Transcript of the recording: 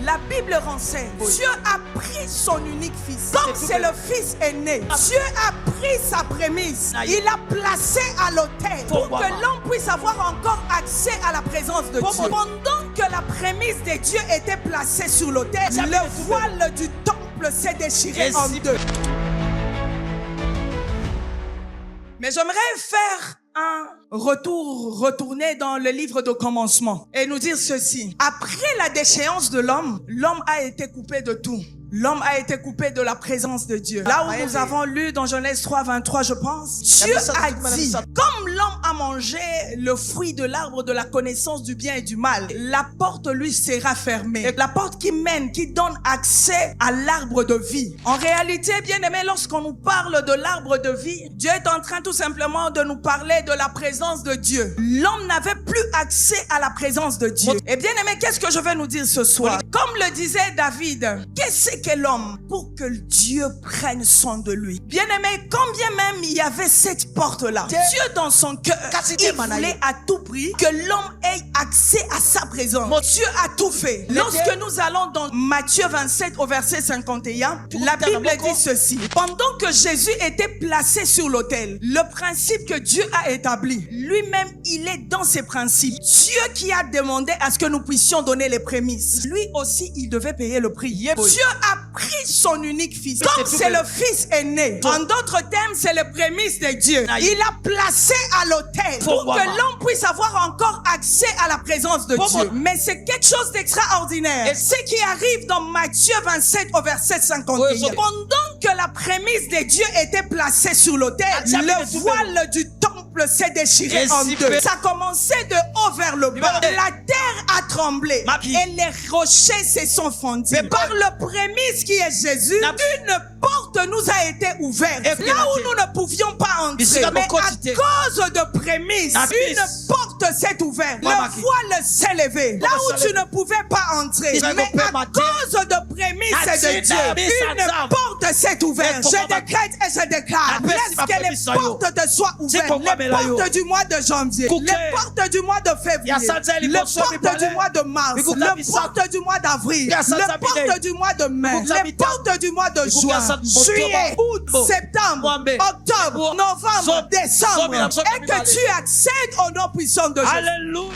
La Bible renseigne. Dieu a pris son unique fils. Comme c'est le fils aîné, Dieu a pris sa prémisse. Il l'a placé à l'autel pour que l'homme puisse avoir encore accès à la présence de Dieu. Pendant que la prémisse de Dieu était placée sur l'autel, le voile du temple s'est déchiré en deux. Mais j'aimerais faire un retourner dans le livre de commencement et nous dire ceci. Après la déchéance de l'homme, l'homme a été coupé de tout. L'homme a été coupé de la présence de Dieu. Là où nous avons lu dans Genèse 3, 23, je pense, Dieu a dit, comme l'homme a mangé le fruit de l'arbre de la connaissance du bien et du mal, la porte lui sera fermée. Et la porte qui mène, qui donne accès à l'arbre de vie. En réalité, bien aimé, lorsqu'on nous parle de l'arbre de vie, Dieu est en train tout simplement de nous parler de la présence de Dieu. L'homme n'avait plus accès à la présence de Dieu. Et bien aimé, qu'est-ce que je vais nous dire ce soir? Comme le disait David, qu'est-ce qu'est l'homme pour que Dieu prenne soin de lui? Bien aimé, quand bien même il y avait cette porte-là, Dieu dans son cœur, il voulait à tout prix que l'homme ait accès à sa présence. Dieu a tout fait. Lorsque nous allons dans Matthieu 27 au verset 51, la Bible dit ceci. Pendant que Jésus était placé sur l'autel, le principe que Dieu a établi, lui-même, il est dans ses principes. Dieu qui a demandé à ce que nous puissions donner les prémices, lui aussi, il devait payer le prix. Dieu a pris son unique fils. Comme c'est le fils aîné, en d'autres termes, c'est les prémices de Dieu. Il l'a placé à l'autel pour que l'homme puisse avoir encore accès à la présence de Dieu. Mais c'est quelque chose d'extraordinaire. Et ce qui arrive dans Matthieu 27 au verset 51. Pendant que la prémisse de Dieu était placée sur l'autel, le voile du temple s'est déchiré en deux. Ça commençait de haut vers le bas. La terre a tremblé et les rochers se sont fondus. Mais par le prémisse qui est Jésus, une porte nous a été ouverte. Là où nous ne pouvions pas entrer. Mais à cause de prémisse, une porte s'est ouverte. Le voile s'est levé. Là où tu ne pouvais pas entrer. Mais à cause de prémisse de Dieu, une porte s'est ouverte. Je décrète et je déclare. Laisse que les portes te soient ouvertes. Les portes du mois de janvier. Les portes du mois de février. Les portes du mois de mars. Les portes du mois d'avril. Les portes du mois de mai. Les portes du mois de juin. Juillet, août, septembre, octobre, novembre, décembre. Et que tu accèdes au nom puissant de Jésus. Alléluia.